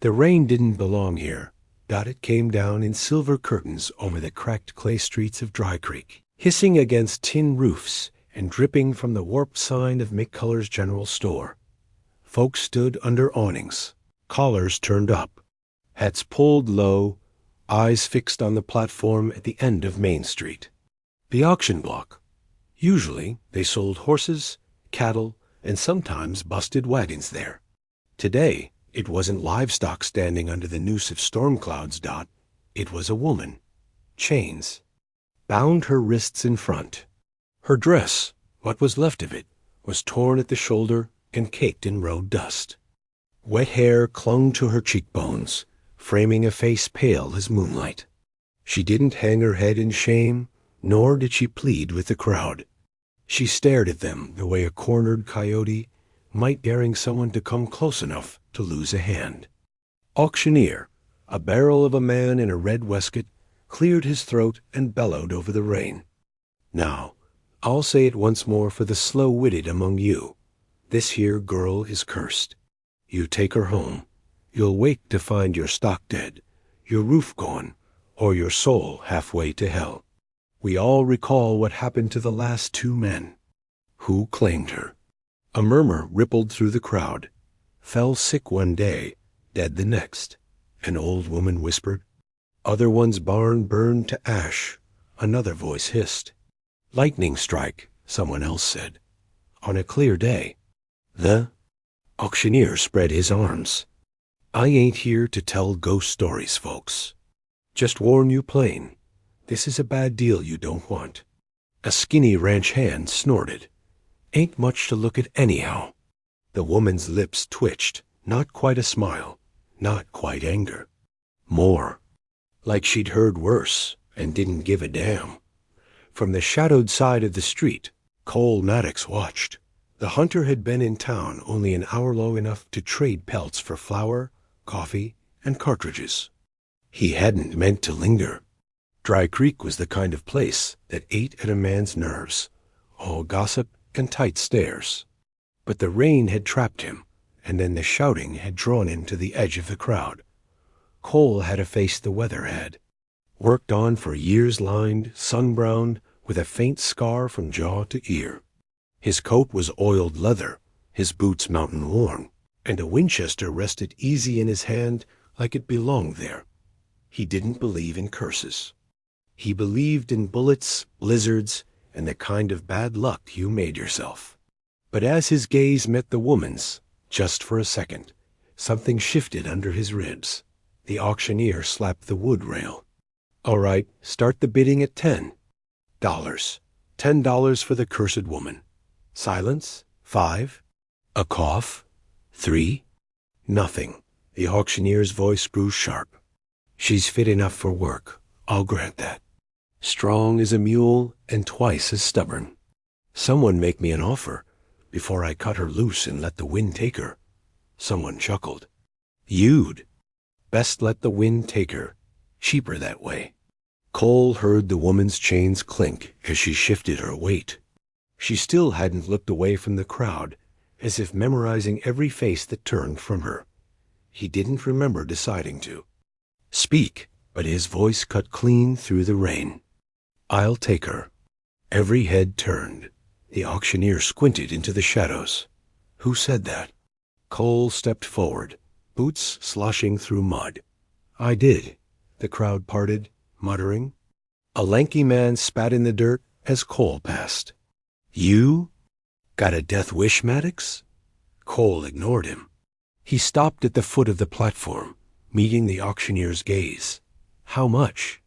The rain didn't belong here. It came down in silver curtains over the cracked clay streets of Dry Creek, hissing against tin roofs and dripping from the warped sign of McCuller's General Store. Folks stood under awnings, collars turned up, hats pulled low, eyes fixed on the platform at the end of Main Street. The auction block. Usually they sold horses, cattle, and sometimes busted wagons there. Today, it wasn't livestock standing under the noose of storm clouds. It was a woman. Chains. Bound her wrists in front. Her dress, what was left of it, was torn at the shoulder and caked in road dust. Wet hair clung to her cheekbones, framing a face pale as moonlight. She didn't hang her head in shame, nor did she plead with the crowd. She stared at them the way a cornered coyote might, daring someone to come close enough to lose a hand. Auctioneer, a barrel of a man in a red waistcoat, cleared his throat and bellowed over the rain. Now, I'll say it once more for the slow-witted among you. This here girl is cursed. You take her home. You'll wake to find your stock dead, your roof gone, or your soul halfway to hell. We all recall what happened to the last two men. Who claimed her? A murmur rippled through the crowd. Fell sick one day, dead the next. An old woman whispered. Other one's barn burned to ash. Another voice hissed. Lightning strike, someone else said. On a clear day. The auctioneer spread his arms. I ain't here to tell ghost stories, folks. Just warn you plain. This is a bad deal you don't want. A skinny ranch hand snorted. Ain't much to look at anyhow. The woman's lips twitched, not quite a smile, not quite anger. More. Like she'd heard worse and didn't give a damn. From the shadowed side of the street, Cole Maddox watched. The hunter had been in town only an hour low enough to trade pelts for flour, coffee, and cartridges. He hadn't meant to linger. Dry Creek was the kind of place that ate at a man's nerves, all gossip and tight stares. But the rain had trapped him, and then the shouting had drawn him to the edge of the crowd. Cole had a face the weather had. Worked on for years, lined, sun-browned, with a faint scar from jaw to ear. His coat was oiled leather, his boots mountain-worn, and a Winchester rested easy in his hand like it belonged there. He didn't believe in curses. He believed in bullets, blizzards, and the kind of bad luck you made yourself. But as his gaze met the woman's, just for a second, something shifted under his ribs. The auctioneer slapped the wood rail. All right, start the bidding at $10. $10 for the cursed woman. Silence, 5. A cough, 3. Nothing. The auctioneer's voice grew sharp. She's fit enough for work, I'll grant that. Strong as a mule and twice as stubborn. Someone make me an offer before I cut her loose and let the wind take her. Someone chuckled. You'd. Best let the wind take her. Cheaper that way. Cole heard the woman's chains clink as she shifted her weight. She still hadn't looked away from the crowd, as if memorizing every face that turned from her. He didn't remember deciding to speak, but his voice cut clean through the rain. I'll take her. Every head turned. The auctioneer squinted into the shadows. Who said that? Cole stepped forward, boots sloshing through mud. I did. The crowd parted, muttering. A lanky man spat in the dirt as Cole passed. You? Got a death wish, Maddox? Cole ignored him. He stopped at the foot of the platform, meeting the auctioneer's gaze. How much?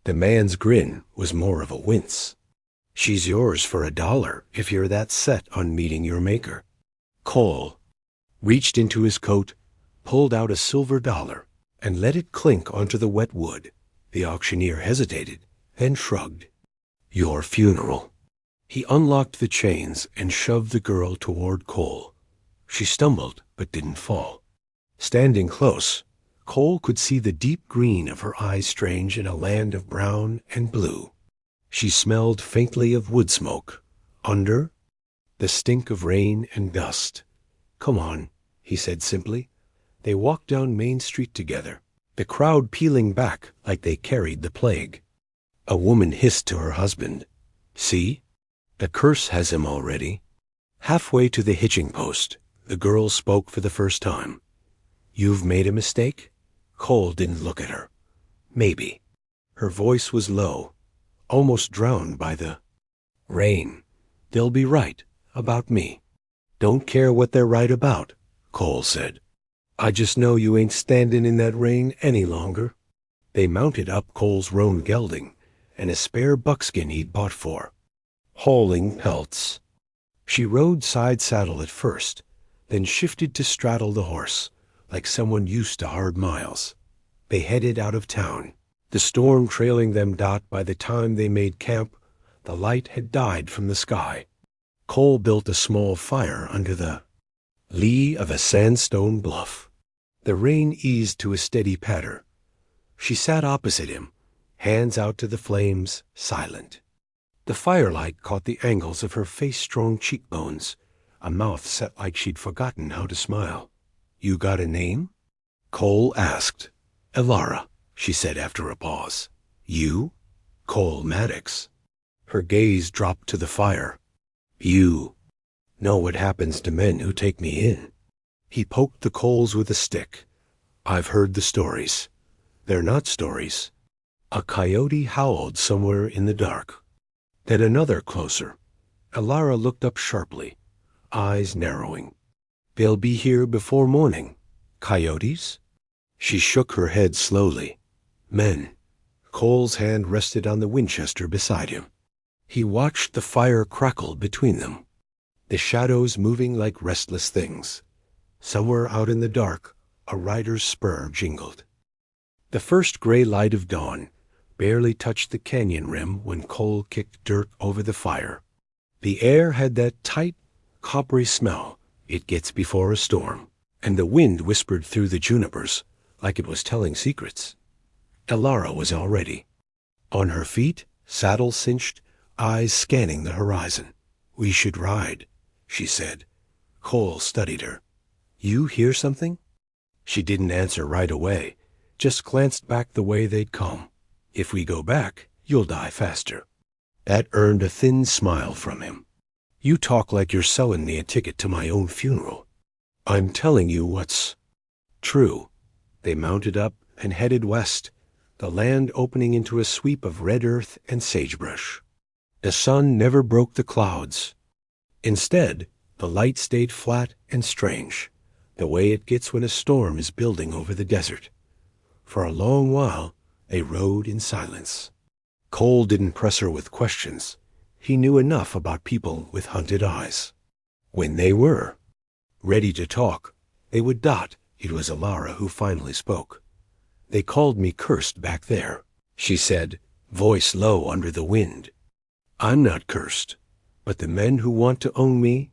The man's grin was more of a wince. She's yours for $1 if you're that set on meeting your maker. Cole reached into his coat, pulled out a silver dollar, and let it clink onto the wet wood. The auctioneer hesitated, then shrugged. Your funeral. He unlocked the chains and shoved the girl toward Cole. She stumbled but didn't fall. Standing close, Cole could see the deep green of her eyes strange in a land of brown and blue. She smelled faintly of wood smoke. Under, the stink of rain and dust. Come on, he said simply. They walked down Main Street together, the crowd peeling back like they carried the plague. A woman hissed to her husband, "See? The curse has him already." Halfway to the hitching post, the girl spoke for the first time. "You've made a mistake?" Cole didn't look at her. "Maybe." Her voice was low, almost drowned by the rain. "They'll be right about me." "Don't care what they're right about," Cole said. "I just know you ain't standing in that rain any longer." They mounted up Cole's roan gelding and a spare buckskin he'd bought for, hauling pelts. She rode side saddle at first, then shifted to straddle the horse, like someone used to hard miles. They headed out of town, the storm trailing them. By the time they made camp, the light had died from the sky. Cole built a small fire under the lee of a sandstone bluff. The rain eased to a steady patter. She sat opposite him, hands out to the flames, silent. The firelight caught the angles of her face-strong cheekbones, a mouth set like she'd forgotten how to smile. "You got a name?" Cole asked. "Elara," she said after a pause. "You?" "Cole Maddox." Her gaze dropped to the fire. "You know what happens to men who take me in?" He poked the coals with a stick. "I've heard the stories. They're not stories." A coyote howled somewhere in the dark. Then another closer. Elara looked up sharply, eyes narrowing. "They'll be here before morning." "Coyotes?" She shook her head slowly. "Men." Cole's hand rested on the Winchester beside him. He watched the fire crackle between them, the shadows moving like restless things. Somewhere out in the dark, a rider's spur jingled. The first gray light of dawn barely touched the canyon rim when Cole kicked dirt over the fire. The air had that tight, coppery smell it gets before a storm, and the wind whispered through the junipers like it was telling secrets. Elara was all ready. On her feet, saddle cinched, eyes scanning the horizon. "We should ride," she said. Cole studied her. "You hear something?" She didn't answer right away, just glanced back the way they'd come. "If we go back, you'll die faster." That earned a thin smile from him. "You talk like you're selling me a ticket to my own funeral." "I'm telling you what's true." They mounted up and headed west, the land opening into a sweep of red earth and sagebrush. The sun never broke the clouds. Instead, the light stayed flat and strange, the way it gets when a storm is building over the desert. For a long while, they rode in silence. Cole didn't press her with questions. He knew enough about people with hunted eyes. When they were ready to talk, they would dot. It was Elara who finally spoke. "They called me cursed back there," she said, voice low under the wind. "I'm not cursed, but the men who want to own me,"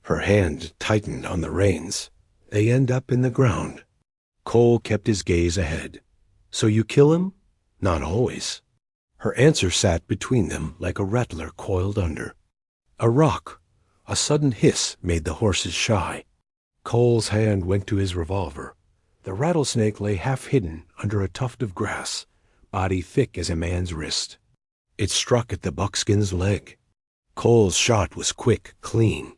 her hand tightened on the reins, "they end up in the ground." Cole kept his gaze ahead. "So you kill him?" "Not always." Her answer sat between them like a rattler coiled under. A rock, a sudden hiss made the horses shy. Cole's hand went to his revolver. The rattlesnake lay half hidden under a tuft of grass, body thick as a man's wrist. It struck at the buckskin's leg. Cole's shot was quick, clean.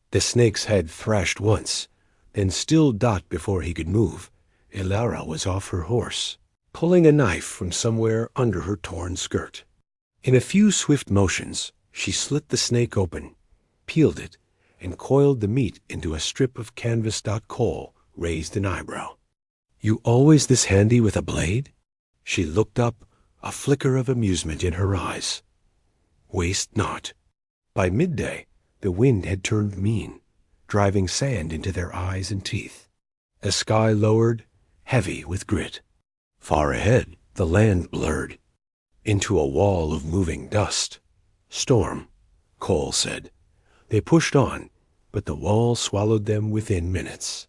The snake's head thrashed once, then stilled Dot before he could move. Elara was off her horse, pulling a knife from somewhere under her torn skirt. In a few swift motions, she slit the snake open, peeled it, and coiled the meat into a strip of canvas. Cole raised an eyebrow. "You always this handy with a blade?" She looked up, a flicker of amusement in her eyes. "Waste not." By midday, the wind had turned mean, driving sand into their eyes and teeth. The sky lowered, heavy with grit. Far ahead, the land blurred into a wall of moving dust. "Storm," Cole said. They pushed on, but the wall swallowed them within minutes.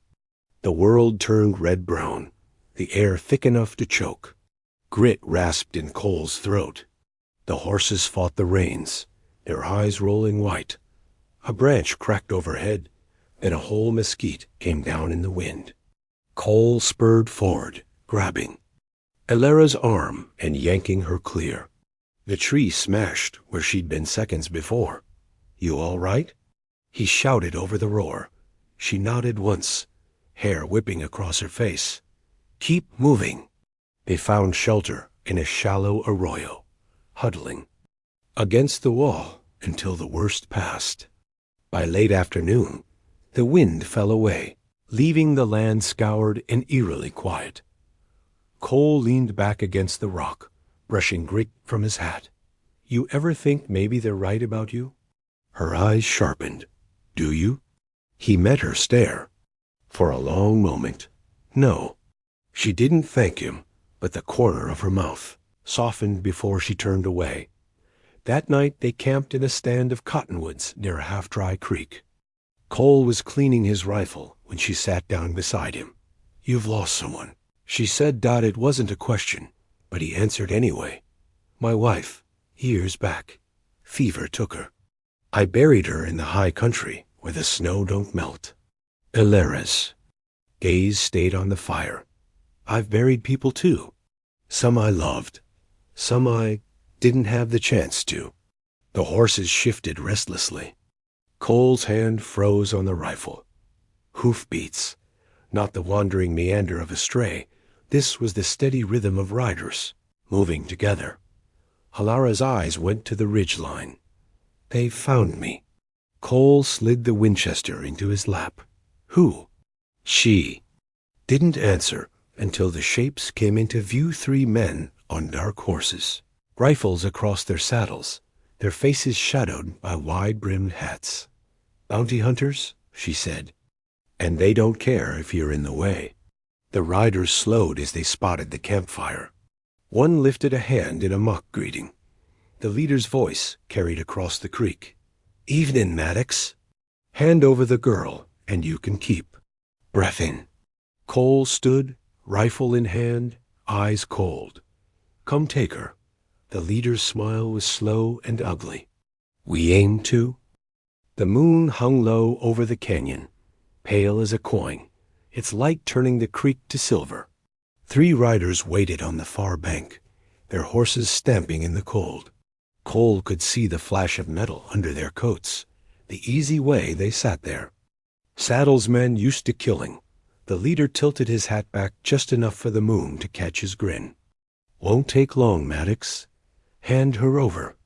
The world turned red-brown, the air thick enough to choke. Grit rasped in Cole's throat. The horses fought the reins, their eyes rolling white. A branch cracked overhead, then a whole mesquite came down in the wind. Cole spurred forward, grabbing Elara's arm and yanking her clear. The tree smashed where she'd been seconds before. "You all right?" He shouted over the roar. She nodded once, hair whipping across her face. "Keep moving." They found shelter in a shallow arroyo, huddling against the wall until the worst passed. By late afternoon, the wind fell away, leaving the land scoured and eerily quiet. Cole leaned back against the rock, brushing grit from his hat. "You ever think maybe they're right about you?" Her eyes sharpened. "Do you?" He met her stare. For a long moment, no. She didn't thank him, but the corner of her mouth softened before she turned away. That night they camped in a stand of cottonwoods near a half-dry creek. Cole was cleaning his rifle when she sat down beside him. "You've lost someone," she said. It wasn't a question, but he answered anyway. "My wife, years back. Fever took her. I buried her in the high country where the snow don't melt." Elara's gaze stayed on the fire. "I've buried people too. Some I loved, some I didn't have the chance to." The horses shifted restlessly. Cole's hand froze on the rifle. Hoofbeats, not the wandering meander of a stray. This was the steady rhythm of riders, moving together. Halara's eyes went to the ridge line. "They found me." Cole slid the Winchester into his lap. "Who?" "She." Didn't answer until the shapes came into view. 3 men on dark horses, rifles across their saddles, their faces shadowed by wide-brimmed hats. "Bounty hunters," she said. "And they don't care if you're in the way." The riders slowed as they spotted the campfire. One lifted a hand in a mock greeting. The leader's voice carried across the creek. "Evenin', Maddox. Hand over the girl, and you can keep." Breath in. Cole stood, rifle in hand, eyes cold. "Come take her." The leader's smile was slow and ugly. "We aim to?" The moon hung low over the canyon, pale as a coin, its light turning the creek to silver. 3 riders waited on the far bank, their horses stamping in the cold. Cole could see the flash of metal under their coats, the easy way they sat there. Saddles men used to killing. The leader tilted his hat back just enough for the moon to catch his grin. "Won't take long, Maddox. Hand her over."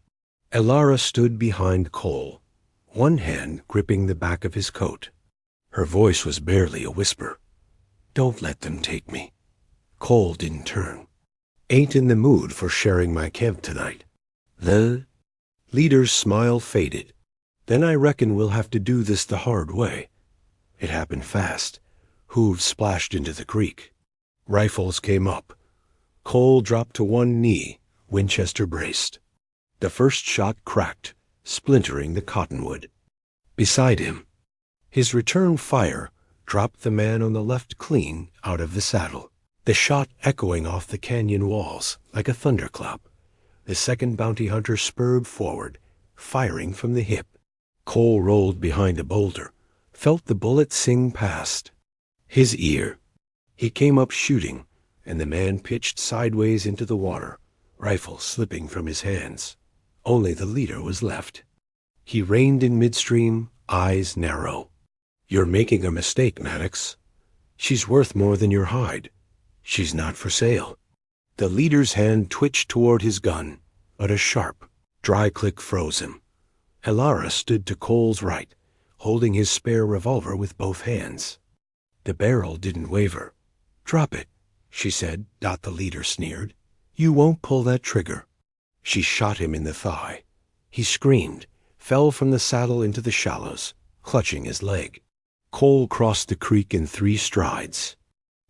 Elara stood behind Cole, one hand gripping the back of his coat. Her voice was barely a whisper. "Don't let them take me." Cole didn't turn. "Ain't in the mood for sharing my camp tonight." The leader's smile faded. "Then I reckon we'll have to do this the hard way." It happened fast. Hooves splashed into the creek. Rifles came up. Cole dropped to one knee, Winchester braced. The first shot cracked, splintering the cottonwood. Beside him, his return fire dropped the man on the left clean out of the saddle, the shot echoing off the canyon walls like a thunderclap. The second bounty hunter spurred forward, firing from the hip. Cole rolled behind a boulder, felt the bullet sing past his ear. He came up shooting, and the man pitched sideways into the water, rifle slipping from his hands. Only the leader was left. He reined in midstream, eyes narrow. "You're making a mistake, Maddox. She's worth more than your hide. She's not for sale." The leader's hand twitched toward his gun, but a sharp, dry click froze him. Elara stood to Cole's right, holding his spare revolver with both hands. The barrel didn't waver. "Drop it," she said. The leader sneered. "You won't pull that trigger." She shot him in the thigh. He screamed, fell from the saddle into the shallows, clutching his leg. Cole crossed the creek in 3 strides,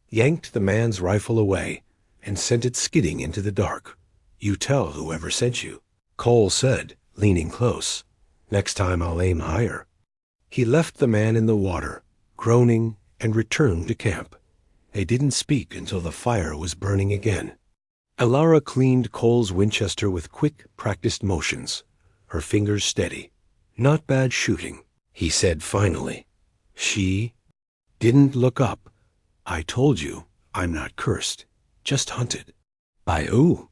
yanked the man's rifle away, and sent it skidding into the dark. "You tell whoever sent you," Cole said, leaning close. "Next time I'll aim higher." He left the man in the water, groaning, and returned to camp. They didn't speak until the fire was burning again. Elara cleaned Cole's Winchester with quick, practiced motions, her fingers steady. "Not bad shooting," he said finally. She didn't look up, I told you, I'm not cursed, just hunted. By who?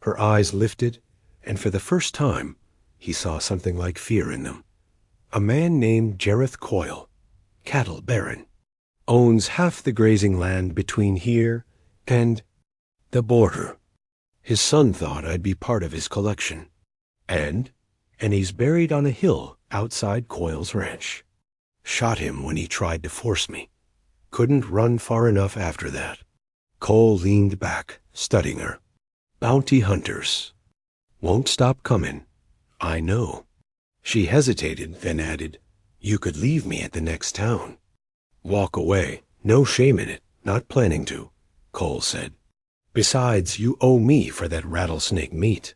Her eyes lifted, and for the first time, he saw something like fear in them. A man named Jareth Coyle, cattle baron, owns half the grazing land between here and the border. His son thought I'd be part of his collection. And he's buried on a hill outside Coyle's ranch. Shot him when he tried to force me. Couldn't run far enough after that. Cole leaned back, studying her. Bounty hunters. Won't stop coming. I know. She hesitated, then added, You could leave me at the next town. Walk away. No shame in it. Not planning to, Cole said. Besides, you owe me for that rattlesnake meat.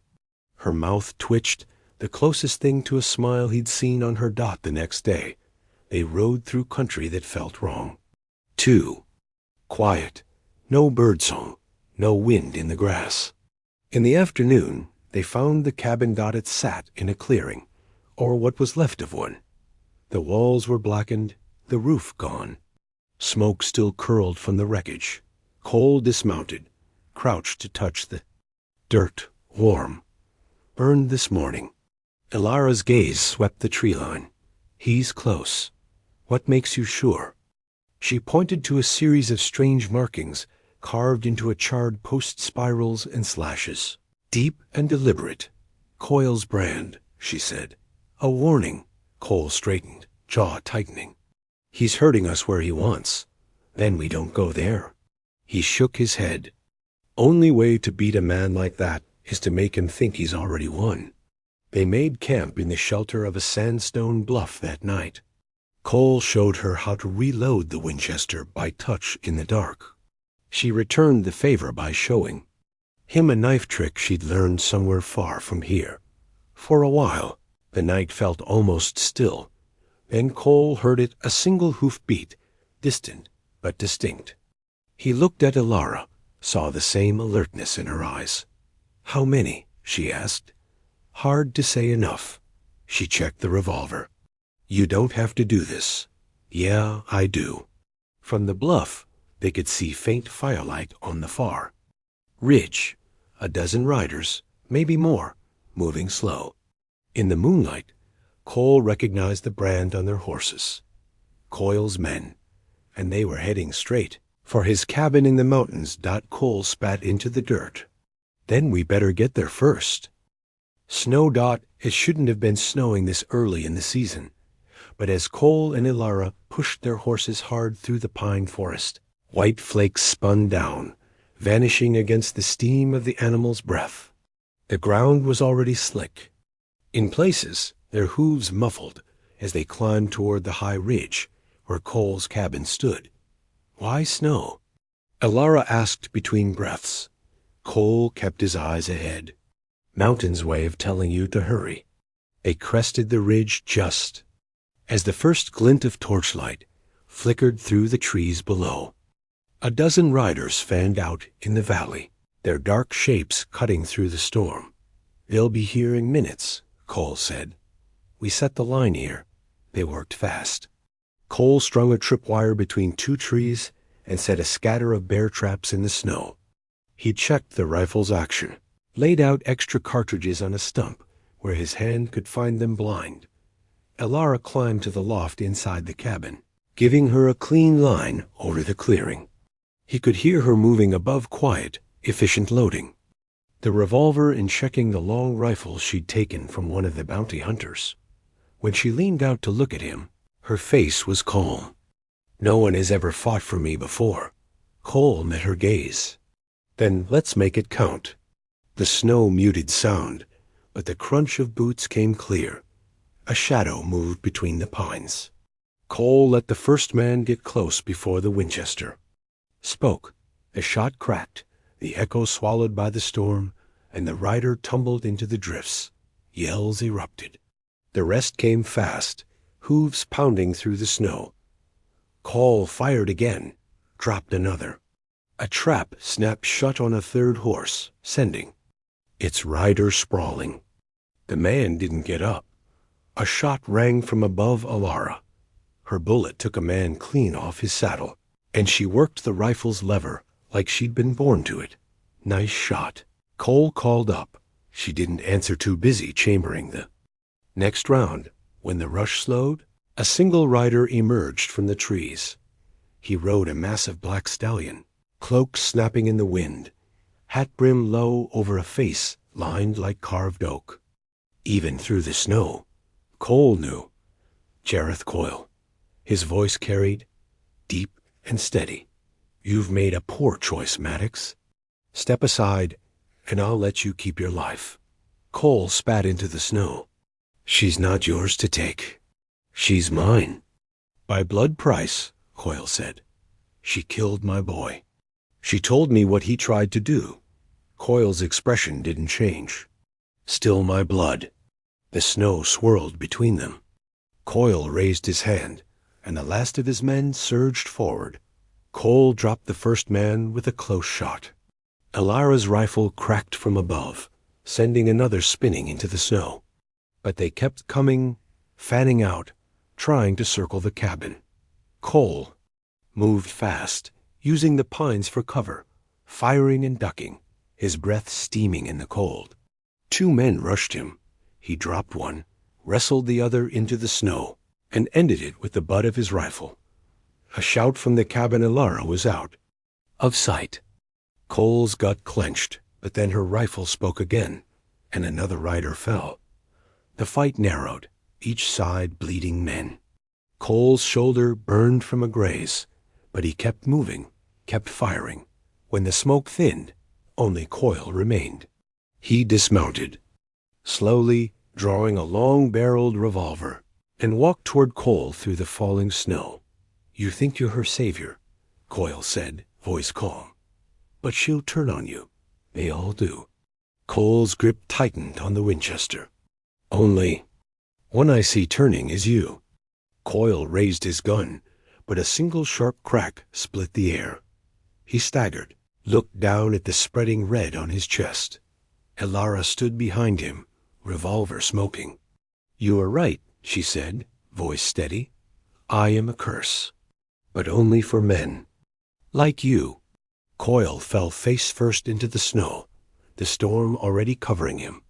Her mouth twitched, the closest thing to a smile he'd seen on her dot the next day. They rode through country that felt wrong. 2. Quiet. No birdsong. No wind in the grass. In the afternoon, they found the cabin Dotted sat in a clearing, or what was left of one. The walls were blackened, the roof gone. Smoke still curled from the wreckage. Cole dismounted, crouched to touch the dirt, warm. Burned this morning. Ilara's gaze swept the tree line. He's close. What makes you sure? She pointed to a series of strange markings carved into a charred post spirals and slashes. Deep and deliberate. Coyle's brand, she said. A warning. Cole straightened, jaw tightening. He's hurting us where he wants. Then we don't go there. He shook his head. Only way to beat a man like that is to make him think he's already won. They made camp in the shelter of a sandstone bluff that night. Cole showed her how to reload the Winchester by touch in the dark. She returned the favor by showing him a knife trick she'd learned somewhere far from here. For a while, the night felt almost still. Then Cole heard it a single hoof beat, distant but distinct. He looked at Ilara, saw the same alertness in her eyes. How many? She asked. Hard to say enough. She checked the revolver. You don't have to do this. Yeah, I do. From the bluff, they could see faint firelight on the far ridge. A dozen riders, maybe more, moving slow. In the moonlight, Cole recognized the brand on their horses. Coyle's men. And they were heading straight for his cabin in the mountains. Cole spat into the dirt. Then we better get there first. Snow. It shouldn't have been snowing this early in the season. But as Cole and Ilara pushed their horses hard through the pine forest, white flakes spun down, vanishing against the steam of the animals' breath. The ground was already slick. In places, their hooves muffled as they climbed toward the high ridge where Cole's cabin stood. Why snow? Ilara asked between breaths. Cole kept his eyes ahead. Mountain's way of telling you to hurry. They crested the ridge just as the first glint of torchlight flickered through the trees below. A dozen riders fanned out in the valley, their dark shapes cutting through the storm. They'll be here in minutes, Cole said. We set the line here. They worked fast. Cole strung a tripwire between two trees and set a scatter of bear traps in the snow. He checked the rifle's action, laid out extra cartridges on a stump where his hand could find them blind. Ilara climbed to the loft inside the cabin, giving her a clean line over the clearing. He could hear her moving above quiet, efficient loading. The revolver in checking the long rifle she'd taken from one of the bounty hunters. When she leaned out to look at him, her face was calm. No one has ever fought for me before. Cole met her gaze. Then let's make it count. The snow muted sound, but the crunch of boots came clear. A shadow moved between the pines. Cole let the first man get close before the Winchester. Spoke. The shot cracked, the echo swallowed by the storm, and the rider tumbled into the drifts. Yells erupted. The rest came fast, hooves pounding through the snow. Cole fired again, dropped another. A trap snapped shut on a third horse, sending its rider sprawling. The man didn't get up. A shot rang from above Ilara. Her bullet took a man clean off his saddle. and she worked the rifle's lever like she'd been born to it. Nice shot. Cole called up. She didn't answer, too busy chambering the next round. When the rush slowed, a single rider emerged from the trees. He rode a massive black stallion, cloak snapping in the wind, hat brim low over a face lined like carved oak. Even through the snow, Cole knew Jareth Coyle. His voice carried, deep and steady. "You've made a poor choice, Maddox. Step aside, and I'll let you keep your life." Cole spat into the snow. "She's not yours to take. She's mine." "By blood price," Coyle said. "She killed my boy. She told me what he tried to do." Coyle's expression didn't change. "Still my blood." The snow swirled between them. Coyle raised his hand, and the last of his men surged forward. Cole dropped the first man with a close shot. Elara's rifle cracked from above, sending another spinning into the snow. But they kept coming, fanning out, trying to circle the cabin. Cole moved fast, using the pines for cover, firing and ducking, his breath steaming in the cold. 2 men rushed him. He dropped one, wrestled the other into the snow, and ended it with the butt of his rifle. A shout from the cabin. Elara was out of sight. Cole's gut clenched, but then her rifle spoke again, and another rider fell. The fight narrowed, each side bleeding men. Cole's shoulder burned from a graze, but he kept moving, kept firing. When the smoke thinned, only Coyle remained. He dismounted, slowly drawing a long-barreled revolver, and walked toward Cole through the falling snow. "You think you're her savior," Coyle said, voice calm. "But she'll turn on you. They all do." Cole's grip tightened on the Winchester. "Only one I see turning is you." Coyle raised his gun, but a single sharp crack split the air. He staggered, looked down at the spreading red on his chest. Elara stood behind him, revolver smoking. "You are right," she said, voice steady. "I am a curse, but only for men like you." Coyle fell face first into the snow, the storm already covering him.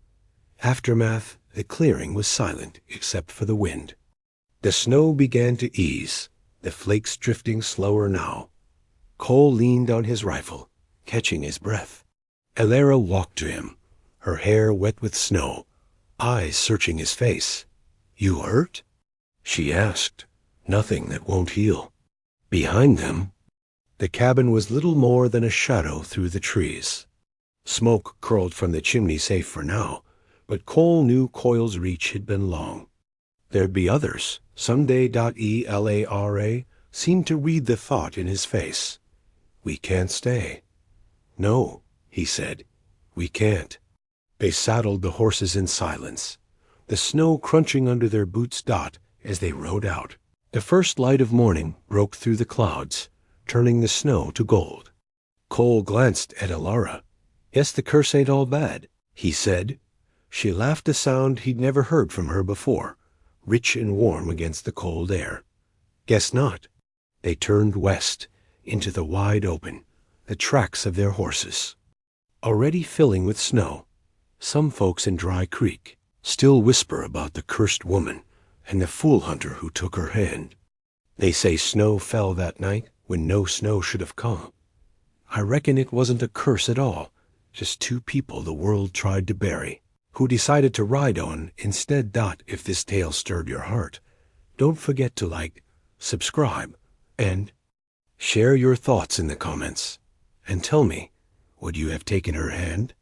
Aftermath, the clearing was silent except for the wind. The snow began to ease, the flakes drifting slower now. Cole leaned on his rifle, catching his breath. Elara walked to him, her hair wet with snow, eyes searching his face. "You hurt?" she asked. "Nothing that won't heal." Behind them, the cabin was little more than a shadow through the trees. Smoke curled from the chimney, safe for now, but Cole knew Coyle's reach had been long. There'd be others someday. Elara seemed to read the thought in his face. "We can't stay." "No," he said, "we can't." They saddled the horses in silence, the snow crunching under their boots' as they rode out. The first light of morning broke through the clouds, turning the snow to gold. Cole glanced at Elara. "Guess the curse ain't all bad," he said. She laughed, a sound he'd never heard from her before, rich and warm against the cold air. "Guess not." They turned west, into the wide open, the tracks of their horses, already filling with snow. Some folks in Dry Creek still whisper about the cursed woman and the fool hunter who took her hand. They say snow fell that night when no snow should have come. I reckon it wasn't a curse at all, just 2 people the world tried to bury, who decided to ride on instead. If this tale stirred your heart, don't forget to like, subscribe, and share your thoughts in the comments. And tell me, would you have taken her hand?